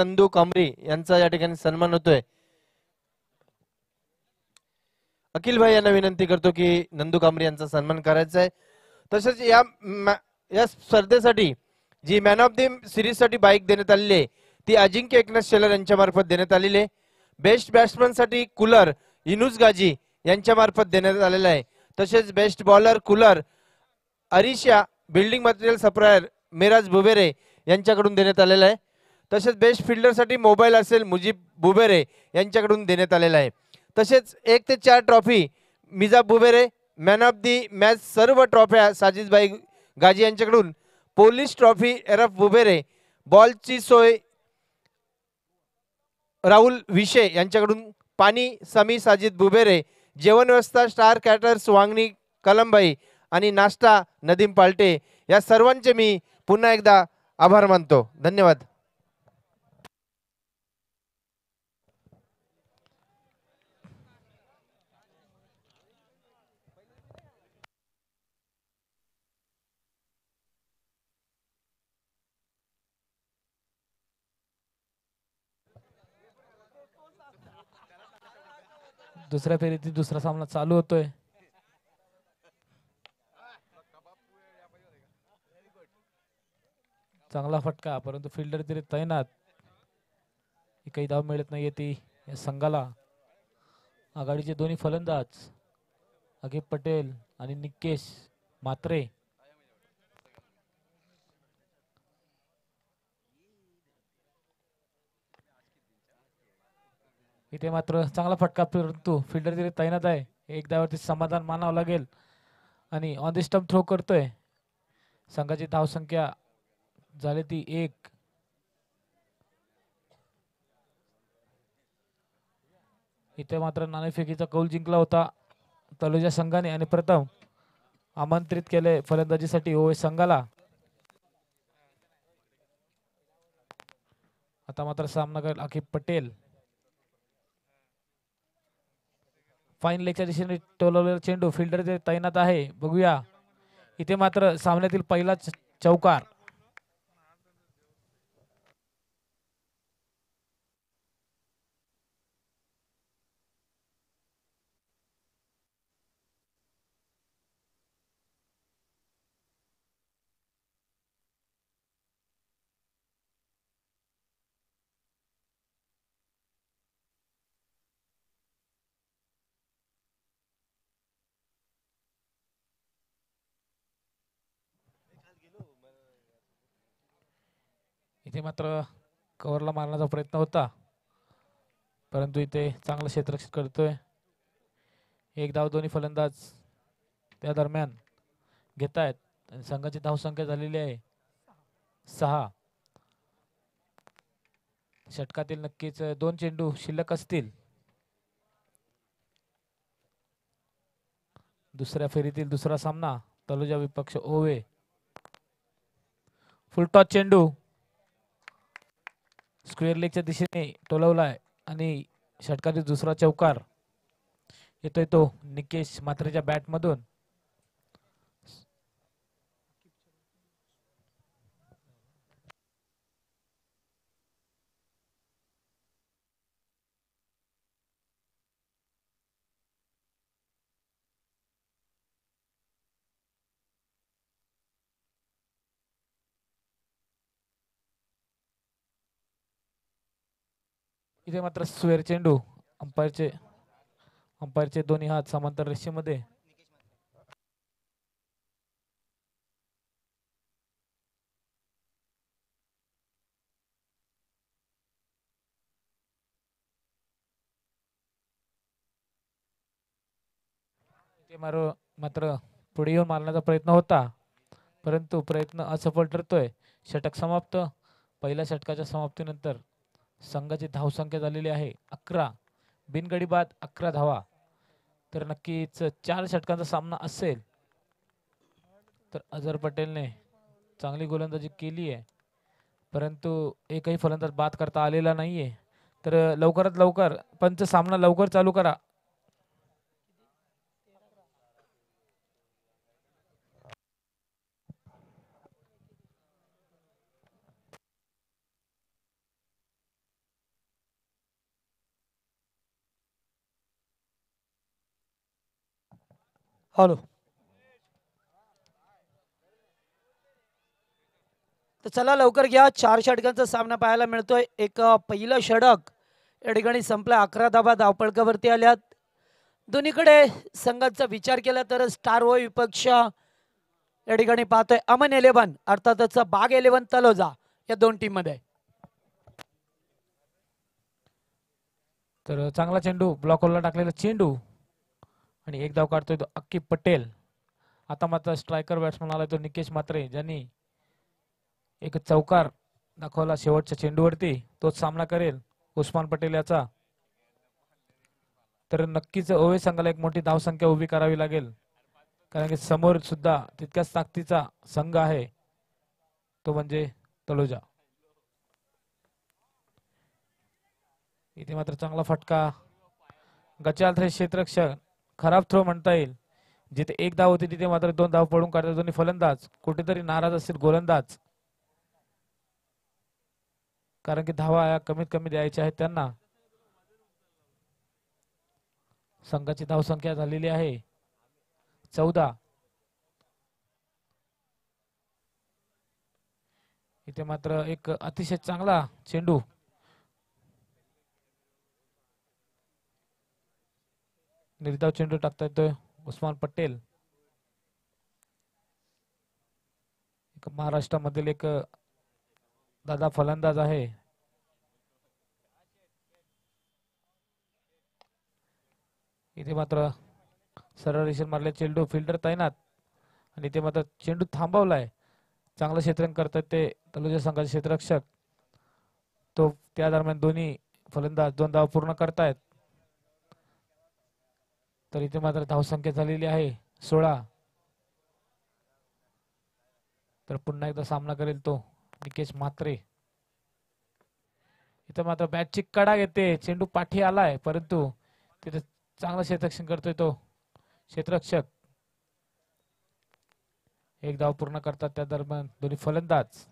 नंदू कांबरी यांचा या ठिकाणी सन्मान होतोय। अखिल भाई यांना विनंती करतो की नंदू कांबरी यांचा सन्मान करायचा आहे। तसेच या स्पर्धेसाठी जी मॅन ऑफ द सिरीज साठी बाईक देण्यात आलेली आहे ती अजिंक्य एकनाथ शेलार यांच्या मार्फत देण्यात आलेली आहे। बेस्ट बॅट्समन साठी कूलर इनुस गाजी यांच्या मार्फत देण्यात आलेला आहे। तसेच best bowler cooler Arisha building material supplier Miraj Bubere यांच्याकडून देण्यात आलेला आहे। तसेच बेस्ट फिल्डर साठी मोबाईल असेल मुजीब बुबेरे यांच्याकडून देण्यात आलेला आहे। तसेच 1 ते 4 trophy Mija Bubere, man of the match सर्व ट्रॉफ्या साजिदभाई गाजी यांच्याकडून, पोलीस ट्रॉफी एरफ बुबेरे, बॉलची सोय राहुल विशे यांच्याकडून, पाणी समी साजिद बुबेरे, जेवण व्यवस्था स्टार कॅटर्स वांगणी कलमबाई आणि नाश्ता नदीम पाल्टे या सर्वांचे मी पुन्हा एकदा आभार मानतो। धन्यवाद। दुसऱ्या फेरीतील दुसरा सामना चालू होतोय। चांगला फटका परंतु फिल्डर तरी तैनात, काही धाव मिळत नाहीये ती या संघाला। आघाडीचे दोन्ही फलंदाज अगिब पटेल आणि निकेश मात्रे इथे मात्र चांगला फटका परंतु फिल्डर तरी तैनात आहे। एक धावावरती समाधान मानावं लागेल आणि ऑन द स्टंप थ्रो करतोय। संघाची धावसंख्या झाली ती 1। इथे मात्र नाणेफेकीचा कौल जिंकला होता तलोजा संघाने आणि प्रथम आमंत्रित केले फलंदाजीसाठी ओवे संघाला। आता मात्र सामना करेल अकिब पटेल। फाईन लेगच्या दिशेने टोलवलेला चेंडू, फिल्डर जे तैनात आहे बघूया। इथे मात्र सामन्यातील पहिला चौकार। इथे मात्र कव्हरला मारण्याचा प्रयत्न होता परंतु इथे चांगलं क्षेत्ररक्षण करतोय। एक धाव दोन्ही फलंदाज त्या दरम्यान घेत आहेत आणि संघाची धावसंख्या झालेली आहे 6। षटकातील नक्कीच 2 चेंडू शिल्लक असतील। दुसऱ्या फेरीतील दुसरा सामना तलोजा विपक्ष ओवे। फुलटॉस चेंडू स्क्वेअर लेगच्या दिशेने टोलवलाय आणि षटकातील दुसरा चौकार येतोय तो निकेश मात्रेच्या बॅट मधून। इथे मात्र स्क्वेअर चेंडू, अंपायरचे दोन्ही हात समांतर रेषेमध्ये। मात्र पुढे येऊन मारण्याचा प्रयत्न होता परंतु प्रयत्न असफल ठरतोय। षटक समाप्त। पहिल्या षटकाच्या समाप्तीनंतर संघाची धावसंख्या झालेली आहे 11, बिनगडी बाद 11 धावा। तर नक्कीच 4 षटकांचा सामना असेल तर अझर पटेलने चांगली गोलंदाजी केली आहे परंतु एकही फलंदाज बाद करता आलेला नाहीये। तर लवकरात लवकर पंच सामना लवकर चालू करा। हॅलो. तर चला लवकर घ्या. 4 षटकांचा सामना पाहायला मिळतोय. एक पहिलं षटक या ठिकाणी संपलं. 11 धावा धावपळकावरती आल्यात. दोन्हीकडे संघाचा विचार केला तर स्टार व विपक्ष या ठिकाणी पाहतोय अमन 11 अर्थातच बाग 11 तलोजा या दोन टीम मध्ये. तर चांगला चेंडू ब्लॉक होलला टाकलेला चेंडू आणि एक धाव काढतोय तो अक्की पटेल. आता मात्र स्ट्रायकर बॅट्समन आला तो निकेश म्हात्रे ज्यांनी एक चौकार दाखवला शेवटच्या चेंडूवरती. तोच सामना करेल उस्मान पटेल याचा. तर नक्कीच ओवे संघाला एक मोठी धावसंख्या उभी करावी लागेल कारण की समोर सुद्धा तितक्याच ताकदीचा संघ आहे तो म्हणजे तलोजा. इथे मात्र चांगला फटका गचाल क्षेत्ररक्षक खराब थ्रो म्हणता येईल. जिथे एक धाव होती तिथे मात्र 2 धाव पडून काढतात दोन्ही फलंदाज. कुठेतरी नाराज असतील गोलंदाज कारण की धावा या कमीत कमी द्यायच्या आहेत त्यांना. संघाची धावसंख्या झालेली आहे 14. इथे मात्र एक अतिशय चांगला चेंडू निर्धाव चेंडू टाकता येतोय उस्मान पटेल. एक महाराष्ट्रामधील एक दादा फलंदाज आहे. इथे मात्र सरळ रेषेत मारले चेंडू फिल्डर तैनात आणि इथे मात्र चेंडू थांबवलाय. चांगलं क्षेत्ररक्षण करतात ते तलोजा संघाचे क्षेत्ररक्षक. तो त्या दरम्यान दोन्ही फलंदाज 2 धाव पूर्ण करतायत. तर इथे मात्र धावसंख्या झालेली आहे 16. तर पुन्हा एकदा सामना करेल तो निकेश म्हात्रे. इथे मात्र बॅटची कडा येते चेंडू पाठी आलाय परंतु तिथे चांगलं क्षेत्ररक्षण करतोय तो क्षेत्ररक्षक. एक धाव पूर्ण करतात त्या दरम्यान दोन्ही फलंदाज.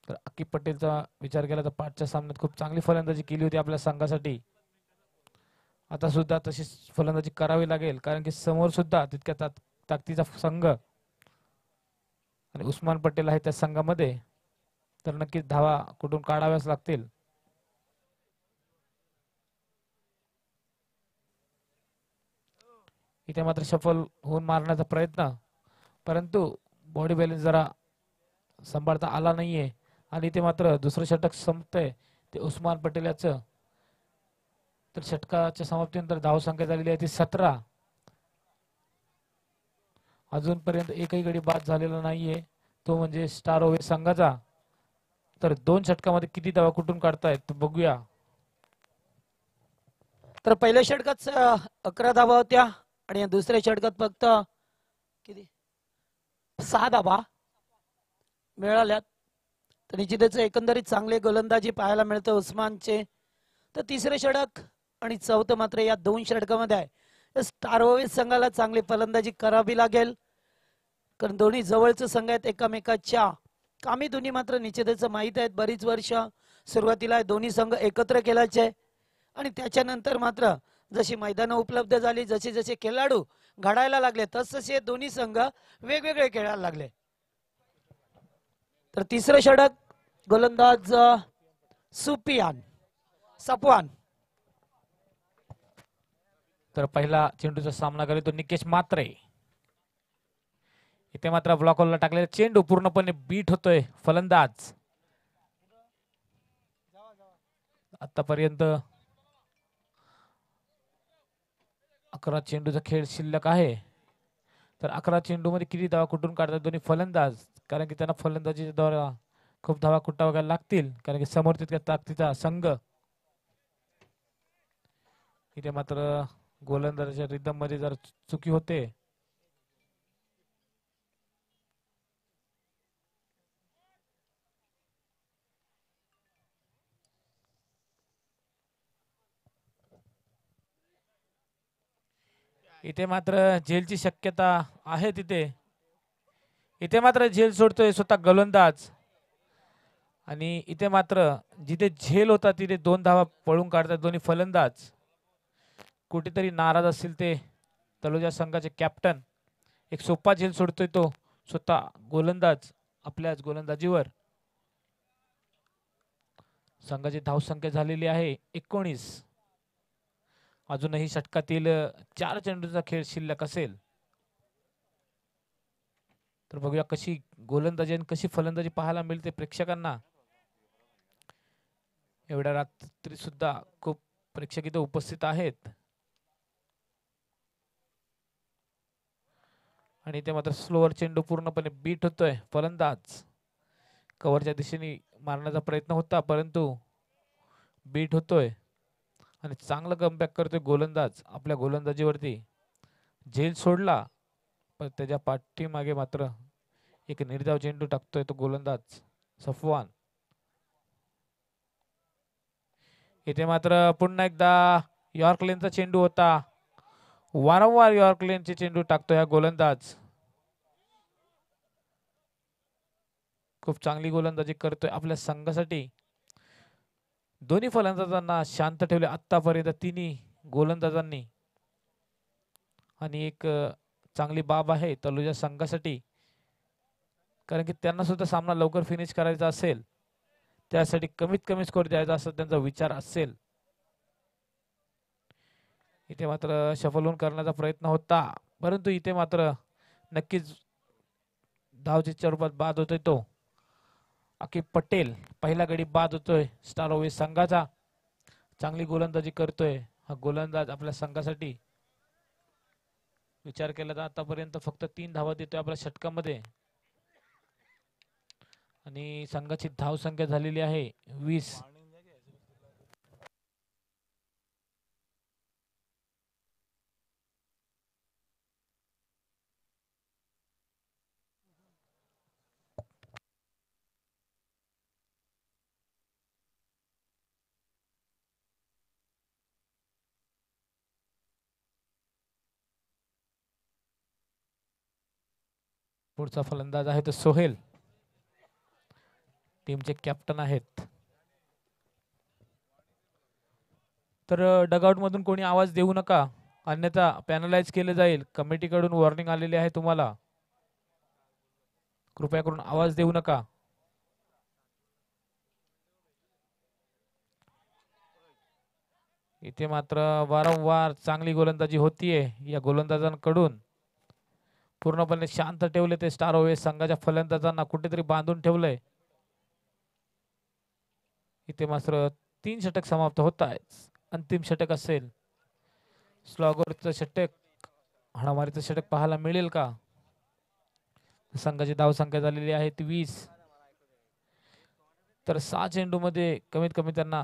तर अक्की पटेलचा विचार केला तर पाठच्या सामन्यात खूप चांगली फलंदाजी केली होती आपल्या संघासाठी. आता सुद्धा तशीच फलंदाजी करावी लागेल कारण की समोर सुद्धा तितक्या ताकदीचा संघ आणि उस्मान पटेल आहे त्या संघामध्ये. तर नक्कीच धावा कुठून काढाव्याच लागतील. इथे मात्र सफल होऊन मारण्याचा प्रयत्न परंतु बॉडी बॅलन्स जरा सांभाळता आला नाहीये आणि इथे मात्र दुसरं षटक संपतंय ते उस्मान पटेल याचं. तर षटकाच्या समाप्तीनंतर धावसंख्या झालेली आहे ती 17. अजूनपर्यंत एकही गडी बाद झालेला नाहीये तो म्हणजे स्टार ओवे संघाचा. तर 2 षटकामध्ये किती धावा कुठून काढतायत बघूया. तर पहिल्या षटकात 11 धावा होत्या आणि दुसऱ्या षटकात फक्त किती 6 धावा मिळाल्यात. तर निश्चितच एकंदरीत चांगले गोलंदाजी पाहायला मिळतं उस्मानचे. तर तिसरे षटक आणि चौथं मात्र या 2 षटकामध्ये आहे. स्टार ओवे संघाला चांगली फलंदाजी करावी लागेल कारण दोन्ही जवळचे संघ आहेत एकमेकाच्या कामी. दोन्ही मात्र निश्चितच माहीत आहेत बरीच वर्ष. सुरुवातीला दोन्ही संघ एकत्र केल्याचे आणि त्याच्यानंतर मात्र जशी मैदानं उपलब्ध झाली जसे जसे खेळाडू घडायला लागले तसतसे दोन्ही संघ वेगवेगळे खेळायला लागले. तर तिसरं षटक गोलंदाज सुपियान सपवान. तर पहिला चेंडूचा सामना करेल तो निकेश म्हात्रे. इथे मात्र ब्लॉक होलला टाकलेला चेंडू पूर्णपणे बीट होतोय फलंदाज. आतापर्यंत 11 चेंडूचा खेळ शिल्लक आहे. तर 11 चेंडू मध्ये किती धावा कुठून काढतात दोन्ही फलंदाज कारण की त्यांना फलंदाजीच्या द्वारा खूप धावा कुटावायला लागतील कारण की समोर तितक्या ताकदीचा संघ. इथे मात्र गोलंदाजाच्या रिदम मध्ये जर चुकी होते. इथे मात्र झेलची शक्यता आहे तिथे. इथे मात्र झेल सोडतोय स्वतः गोलंदाज आणि इथे मात्र जिथे झेल होता तिथे 2 धावा पळून काढतात दोन्ही फलंदाज. कुठेतरी नाराज असतील ते तलोजा संघाचे कॅप्टन. एक सोपा झेल सोडतोय तो स्वतः गोलंदाज आपल्याच गोलंदाजीवर. संघाची धावसंख्या झालेली आहे 19. अजूनही षटकातील 4 चेंडूचा खेळ शिल्लक असेल तर बघूया कशी गोलंदाजी आणि कशी फलंदाजी पाहायला मिळते प्रेक्षकांना. एवढ्या रात्री सुद्धा खूप प्रेक्षक इथे उपस्थित आहेत आणि ते मात्र स्लोअर चेंडू पूर्णपणे बीट होतोय. फलंदाज कव्हरच्या दिशेने मारण्याचा प्रयत्न होता परंतु बीट होतोय आणि चांगलं कमबॅक करतोय गोलंदाज. आपल्या गोलंदाजीवरती झेल सोडला पण त्याच्या पाठीमागे मात्र एक निर्धाव चेंडू टाकतोय तो गोलंदाज सफवान. इथे मात्र पुन्हा एकदा यॉर्क लेनचा चेंडू होता. वारंवार यॉर्क लेनचे चेंडू टाकतोय हा गोलंदाज. खूप चांगली गोलंदाजी करतोय आपल्या संघासाठी. दोन्ही फलंदाजांना शांत ठेवले आतापर्यंत तिन्ही गोलंदाजांनी आणि एक चांगली बाब आहे तलोजा संघासाठी कारण की त्यांना सुद्धा सामना लवकर फिनिश करायचा असेल त्यासाठी कमीत कमी स्कोर द्यायचा असा त्यांचा विचार असेल. इथे मात्र शफल होऊन करण्याचा प्रयत्न होता परंतु इथे मात्र नक्कीच धावचीच्या रूपात बाद होतोय तो. अकिब पटेल पहिला गडी बाद होतोय स्टार ओवेस संघाचा. चांगली गोलंदाजी करतोय हा गोलंदाज आपल्या संघासाठी. विचार केला तर आतापर्यंत फक्त 3 धावा देतोय आपल्या षटकामध्ये आणि संघाची धाव संख्या झालेली आहे 20. पुढचा फलंदाज आहे तो सोहेल टीमचे कॅप्टन आहेत. तर डगआउट मधून कोणी आवाज देऊ नका अन्यथा पॅनलाइज केले जाईल. कमिटीकडून वॉर्निंग आलेली आहे तुम्हाला. कृपया करून आवाज देऊ नका. इथे मात्र वारंवार चांगली गोलंदाजी होतीये या गोलंदाजांकडून. पूर्णपणे शांत ठेवले ते स्टार ओवेस संघाच्या फलंदाजांना कुठेतरी बांधून ठेवलंय. इथे मात्र 3 षटक समाप्त होत आहेत. अंतिम षटक असेल. स्लॉगरचं षटक हाणामारीचं षटक पाहायला मिळेल का. संघाची धाव संख्या झालेली आहे 20. तर 6 चेंडू मध्ये कमीत कमी त्यांना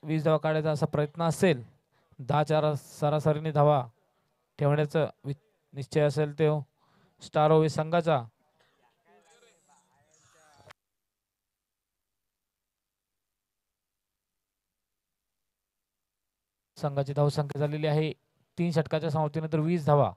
20 धावा काढायचा असा प्रयत्न असेल. 10 सरासरीने धावा ठेवण्याचा निश्चय असेल तो स्टार ओवेस संघाचा. संघाची धाव संख्या झालेली आहे 3 षटकाच्या समाप्तीनंतर 20 धावा.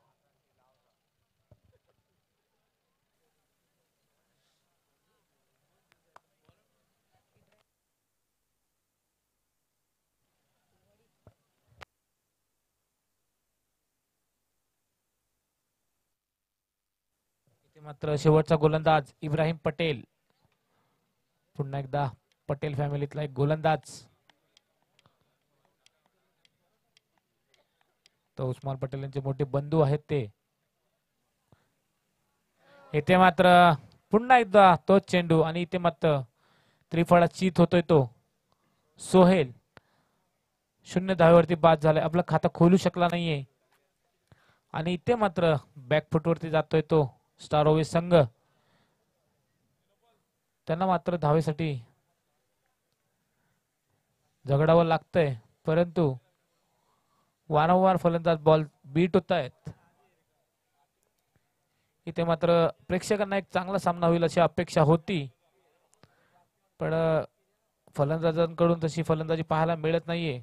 मात्र शेवटचा गोलंदाज इब्राहिम पटेल. पुन्हा एकदा पटेल फॅमिलीतला एक गोलंदाज तो उस्मान पटेल यांचे मोठे बंधू आहेत ते. इथे मात्र पुन्हा एकदा तोच चेंडू आणि इथे मात्र त्रिफळा चित होतोय तो सोहेल. 0 धावेवरती बाद झालाय. आपलं खातं खोलू शकला नाहीये आणि इथे मात्र बॅकफुट वरती जातोय तो स्टार ओवेस संघ. त्यांना मात्र धावेसाठी झगडावं लागतंय परंतु वारंवार फलंदाज बॉल बीट होत आहेत. इथे मात्र प्रेक्षकांना एक चांगला सामना होईल अशी अपेक्षा होती पण फलंदाजांकडून तशी फलंदाजी पाहायला मिळत नाहीये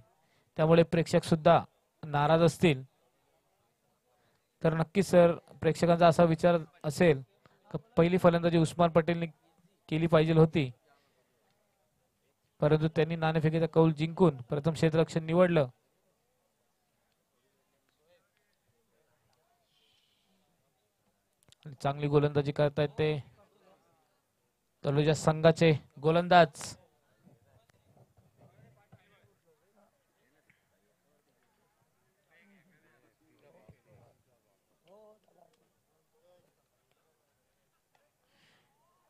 त्यामुळे प्रेक्षक सुद्धा नाराज असतील. तर नक्कीच सर प्रेक्षकांचा असा विचार असेल की पहिली फलंदाजी उस्मान पटेलने केली पाहिजे होती परंतु त्यांनी नाणेफेकीचा कौल जिंकून प्रथम क्षेत्ररक्षण निवडलं. चांगली गोलंदाजी करतायत ते तलोजा संघाचे गोलंदाज.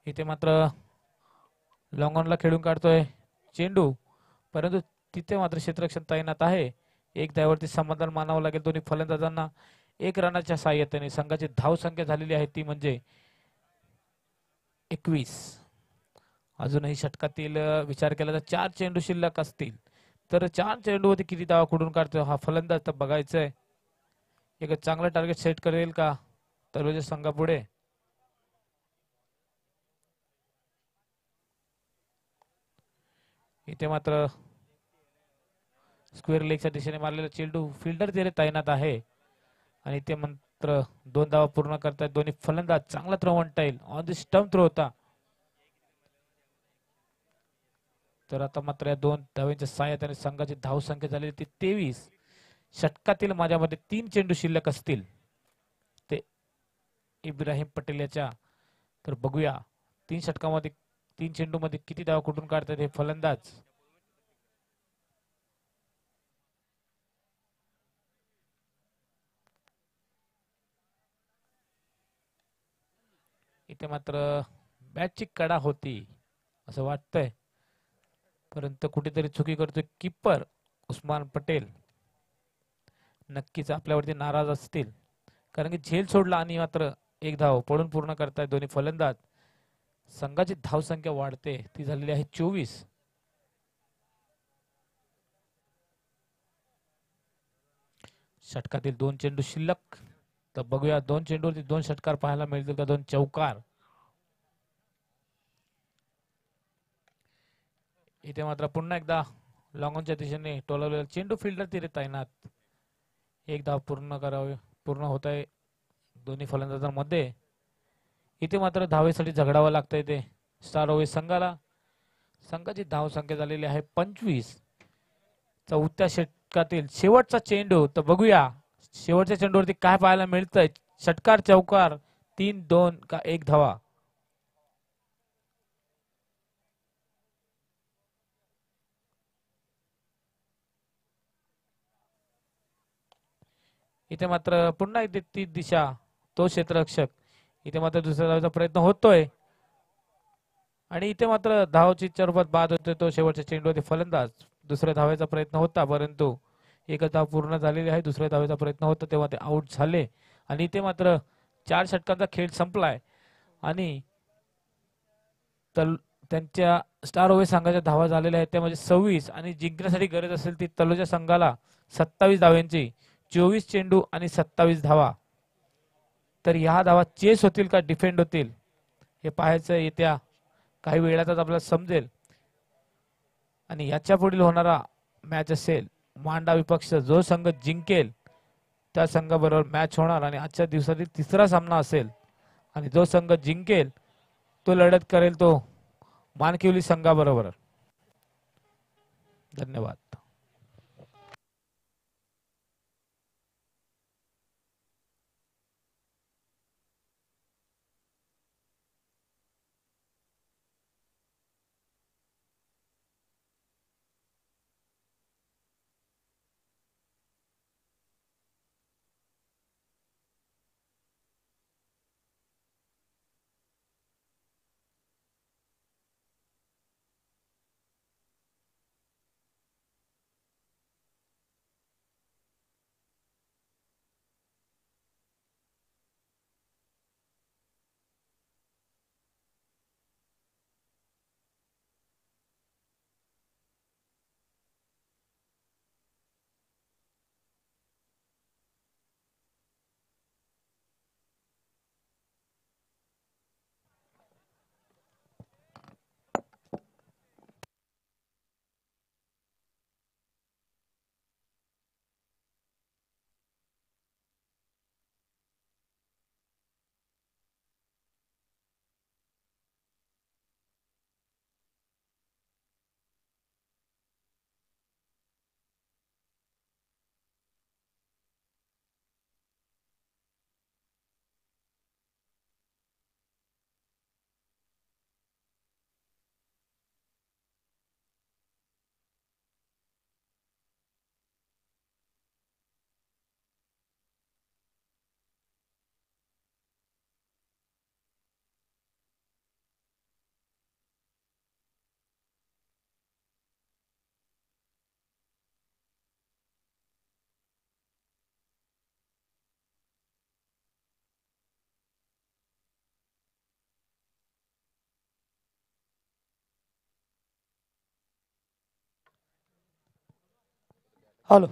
इथे मात्र लॉंग ऑनला खेळून काढतोय चेंडू, परंतु तिथे मात्र क्षेत्ररक्षण तैनात आहे. एक धावेवरती समाधान मानावं लागेल दोन्ही फलंदाजांना. 1 रनाच्या साहाय्याने संघाची धाव संख्या झालेली आहे ती म्हणजे 21. अजूनही षटकातील विचार केला तर 4 चेंडू शिल्लक असतील तर 4 चेंडूवरती किती धावा कुठून काढतोय हा फलंदाज तर बघायचंय. एक चांगलं टार्गेट सेट करेल का तलोजा संघापुढे. इथे मात्र स्क्वेअर लेगच्या दिशेने मारलेला चेंडू फिल्डर तिथे तैनात आहे आणि ते मात्र 2 धावा पूर्ण करतात दोन्ही फलंदाज. चांगला थ्रो म्हणता येईल, ऑन द स्टंप थ्रो होता. तर आता मात्र या 2 धावांच्या साहाय्याने संघाची धाव संख्या झालेली ती 23. षटकातील माझ्यामध्ये 3 चेंडू शिल्लक असतील ते इब्राहिम पटेल याच्या. तर बघूया 3 षटकामध्ये 3 चेंडू मध्ये किती धावा कुठून काढतात हे फलंदाज. इथे मात्र बॅटची कडा होती असं वाटतंय, परंतु कुठेतरी चुकी करतोय कीपर उस्मान पटेल. नक्कीच आपल्यावरती नाराज असतील कारण की झेल सोडला आणि मात्र 1 धाव पडून पूर्ण करतायत दोन्ही फलंदाज. संघाची धाव संख्या वाढते ती झालेली आहे 24. षटकातील 2 चेंडू शिल्लक. तर बघूया 2 चेंडूवरती 2 षटकार पाहायला मिळतील का 2 चौकार. इथे मात्र पुन्हा एकदा लॉंगॉनच्या दिशेने टोलवलेला चेंडू फिल्डर तिथे तैनात. 1 धाव पूर्ण होत आहे दोन्ही फलंदाजांमध्ये. इथे मात्र धावेसाठी झगडावं लागतंय ते स्टार ओवेस संघाला. संघाची धाव संख्या झालेली आहे 25. चौथ्या षटकातील शेवटचा चेंडू. तर बघूया शेवटच्या चेंडूवरती काय पाहायला मिळतंय. षटकार चौकार 3-2 का 1 धावा. इथे मात्र पुन्हा इथे ती दिशा तो क्षेत्ररक्षक. इथे मात्र दुसऱ्या धावेचा प्रयत्न होतोय आणि इथे मात्र धावची रूपात बाद होतोय तो शेवटच्या चेंडूवरती फलंदाज. दुसऱ्या धावेचा प्रयत्न होता परंतु 1 धाव पूर्ण झालेली आहे. दुसऱ्या धावेचा प्रयत्न होता तेव्हा ते आउट झाले आणि इथे मात्र 4 षटकांचा खेळ संपलाय आणि त्यांच्या स्टार ओवेस संघाच्या धावा झालेल्या आहेत त्यामध्ये 26 आणि जिंकण्यासाठी गरज असेल ती तलोजा संघाला 27 धावांची. 24 चेंडू आणि 27 धावा. तर ह्या धावा चेस होतील का डिफेंड होतील हे पाहायचं येत्या काही वेळातच आपल्याला समजेल. आणि याच्या पुढील होणारा मॅच असेल मांडा विपक्ष. जो संघ जिंकेल त्या संघाबरोबर मॅच होणार आणि आजच्या दिवसातील 3रा सामना असेल आणि जो संघ जिंकेल तो लढत करेल तो मानकिवली संघाबरोबर. धन्यवाद. Hello,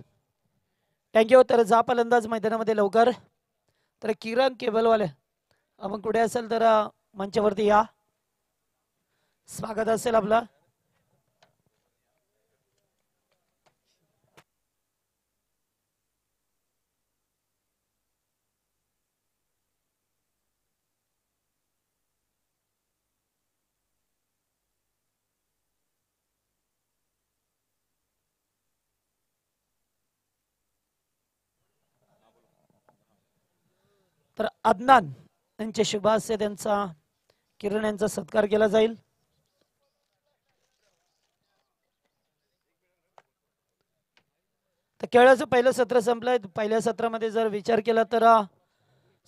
thank you. तर जा फलंदाज मैदानामध्ये लवकर. तर किरण केबलवाले आपण कुठे असेल तर मंचावरती या, स्वागत असेल आपलं. तर अदनान यांचे शुभास्य त्यांचा किरण यांचा सत्कार केला जाईल. तर खेळाचं पहिलं सत्र संपलंय. पहिल्या सत्रामध्ये जर विचार केला तर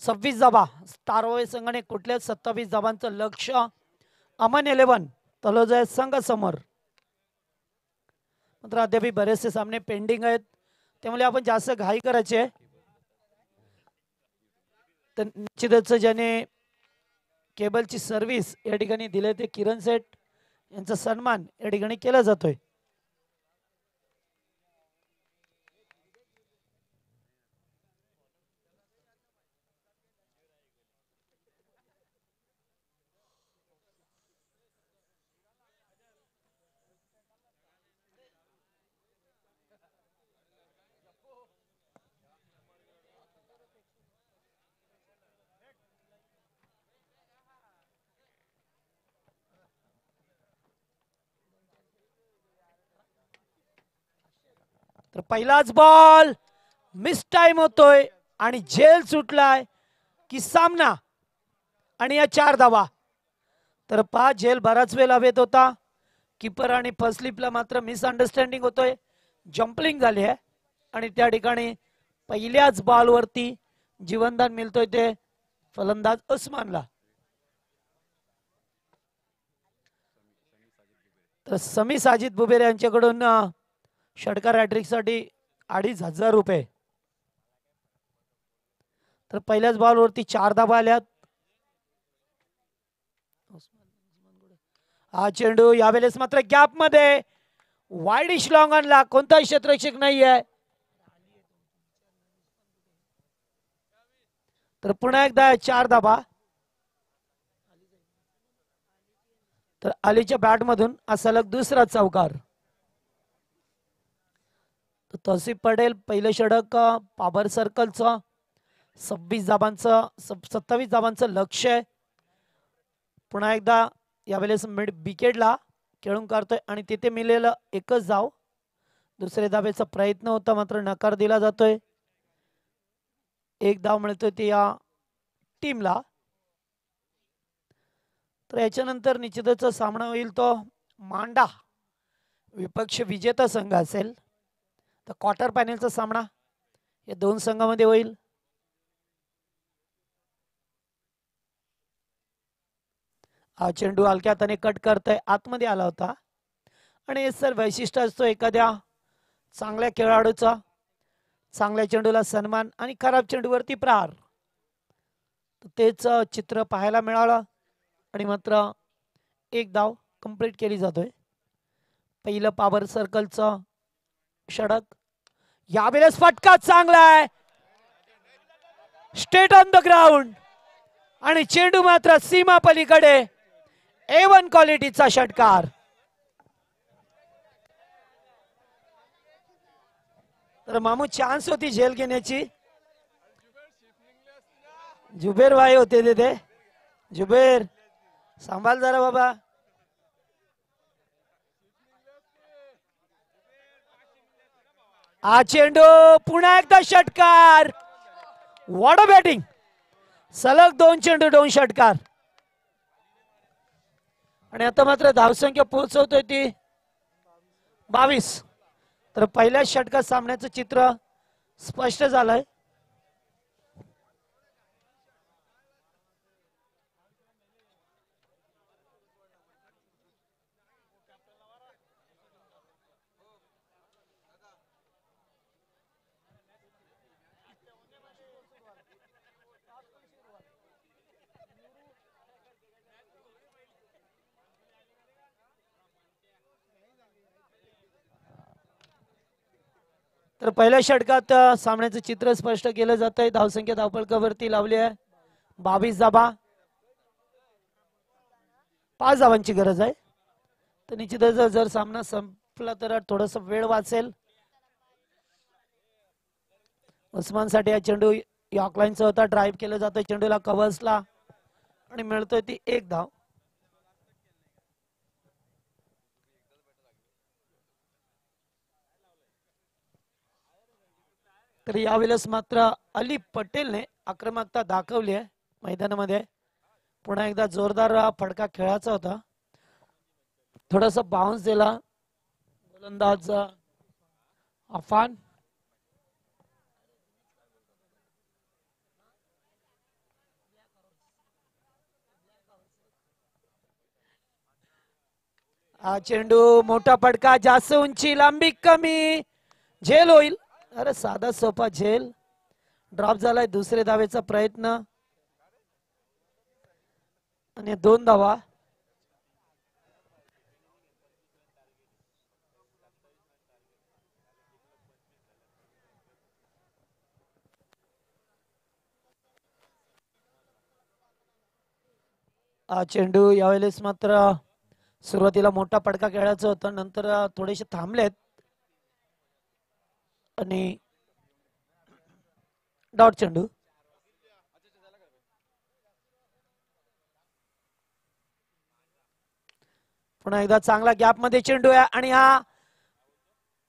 26 धाबा स्टार संघाने कुठल्याच 27 धाबांचं लक्ष अमन 11 तलोजा संघ समोर. मात्र अद्याप बरेचसे सामने पेंडिंग आहेत, त्यामुळे आपण जास्त घाई करायचे. तर निश्चितच ज्याने केबलची सर्व्हिस या ठिकाणी दिले ते किरण सेठ यांचा सन्मान या ठिकाणी केला जातोय. तर पहिलाच बॉल मिस टाइम होतोय आणि झेल सुटलाय की सामना आणि या 4 धावा. तर 5 झेल बराच वेळ हवेत होता. कीपर आणि फर्स्ट स्लिपला मात्र मिसअंडरस्टँडिंग होतोय, जम्पलिंग झाली आहे आणि त्या ठिकाणी पहिल्याच बॉलवरती जीवनदान मिळतोय ते फलंदाज उस्मानला. तर समी साजिद बुबेरे यांच्याकडून षटकार हॅट्रिक साठी 2,500 रुपये. तर पहिल्याच बॉलवरती 4 धाबा आल्यात. हा चेंडू यावेळेस मात्र गॅप मध्ये वाईडिश लॉंग आणला, कोणताही क्षेत्ररक्षक नाही आहे. तर पुन्हा एकदा 4 धाबा. तर अलीच्या बॅट मधून सलग दुसरा चौकार. तौसिफ पटेल पहिलं षटक पाबर सर्कलचं 27 धाबांचं लक्ष आहे. पुन्हा एकदा यावेळेस मिड विकेटला खेळून काढतोय आणि तिथे मिळालेलं एकच धाव. दुसऱ्या धावेचा प्रयत्न होता मात्र नकार दिला जातोय. 1 धाव मिळतोय ते या टीमला. तर याच्यानंतर निश्चितच सामना होईल तो मांडा विपक्ष विजेता संघ असेल. तर क्वार्टर फायनलचा सामना या 2 संघामध्ये होईल. हा चेंडू हलक्या हाताने कट करतोय, आतमध्ये आला होता. आणि सर वैशिष्ट्य असतो एखाद्या चांगल्या खेळाडूचा, चांगल्या चेंडूला सन्मान आणि खराब चेंडूवरती प्रहार. तेच चित्र पाहायला मिळालं आणि मात्र 1 धाव कंप्लीट केली जातोय. पहिलं पॉवर सर्कलचं षटक. यावेळेस फटका चांगला आहे, स्ट्रेट ऑन द ग्राउंड आणि चेंडू मात्र सीमा पलीकडे. A1 क्वालिटीचा षटकार. तर मामू चान्स होती झेल घेण्याची. जुबेर भाई होते तिथे. जुबेर सांभाळ जरा बाबा. हा चेंडू पुन्हा एकदा षटकार. What a batting. सलग 2 चेंडू 2 षटकार. आणि आता मात्र धावसंख्या पोहोचवतोय ती 22. तर पहिल्या षटकात सामन्याचं चित्र स्पष्ट झालंय. तर पहिल्या षटकात सामन्याचं चित्र स्पष्ट केलं जात आहे. धावसंख्या धावफलकावरती लावली आहे 22 धावा. 5 धावांची गरज आहे. तर निश्चितच जर सामना संपला तर थोडस वेळ वाचेल. उस्मानसाठी हा चेंडू यॉर्कलाईनचा होता. ड्राईव्ह केलं जातं चेंडूला कव्हर्सला आणि मिळतोय ती 1 धाव. तर यावेळेस मात्र अली पटेलने आक्रमकता दाखवली आहे मैदानामध्ये. पुन्हा एकदा जोरदार फटका खेळाचा होता. थोडासा बाउन्स दिला गोलंदाज अफान. हा चेंडू मोठा फटका, जास्त उंची, लांबी कमी, झेल होईल. अरे साधा सोपा झेल. ड्रॉप झालाय. दुसरे धावेचा प्रयत्न आणि 2 धावा. हा चेंडू यावेळेस मात्र सुरुवातीला मोठा फटका खेळायचा होता. नंतर थोडेसे थांबलेत आणि डॉट चेंडू. पुन्हा एकदा चांगला गॅप मध्ये चेंडू आहे आणि हा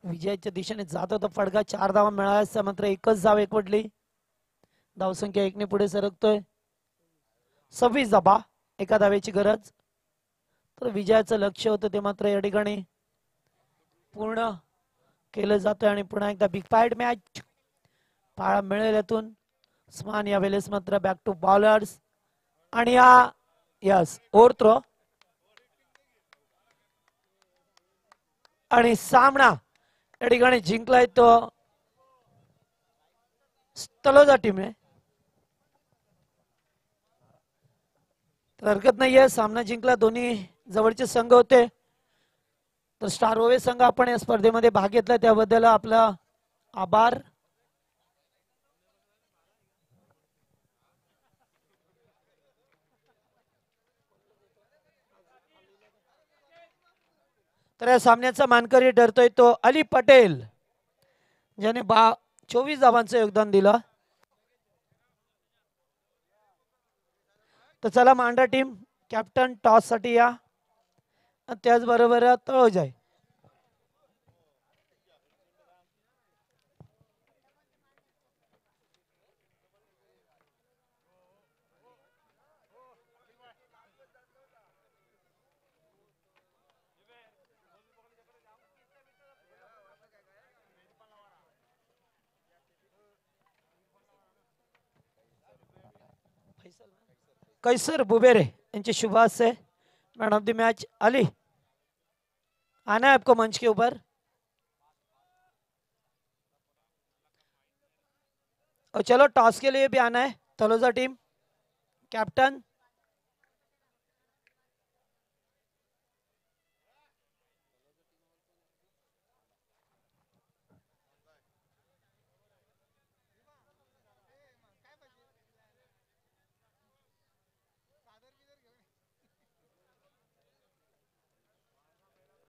विजयाच्या दिशेने जात होता फटका. 4 धावा मिळाल्या मात्र एकच धाव एकवटली. धावसंख्या 1 ने पुढे सरकतोय. 26 धावा, एका धावेची गरज. तर विजयाचं लक्ष होतं ते मात्र या ठिकाणी पूर्ण केलं जातं आणि पुन्हा एकदा बिग फाईट मॅच पाळा मिळेल यातून. उस्मान यावेळेस मात्र बॅक टू बॉलर्स आणि हा यस ओव्हर थ्रो आणि सामना या ठिकाणी जिंकलाय तो तलोजा टीमने. तर हरकत नाहीये, सामना जिंकला. दोन्ही जवळचे संघ होते. तर स्टार ओवे संघ आपण या स्पर्धेमध्ये भाग घेतला त्याबद्दल आपला आभार. तर या सामन्याचा मानकरी ठरतोय तो अली पटेल ज्याने 24 धावांचं योगदान दिलं. तर चला मांडा टीम कॅप्टन टॉस साठी या. त्याचबरोबर तळोजा. कैसर बुबेरे इनके शुभ से man of the match Ali आना है आपको मंच के ऊपर. और चलो टॉस के लिए भी आना है तलोजा टीम कैप्टन.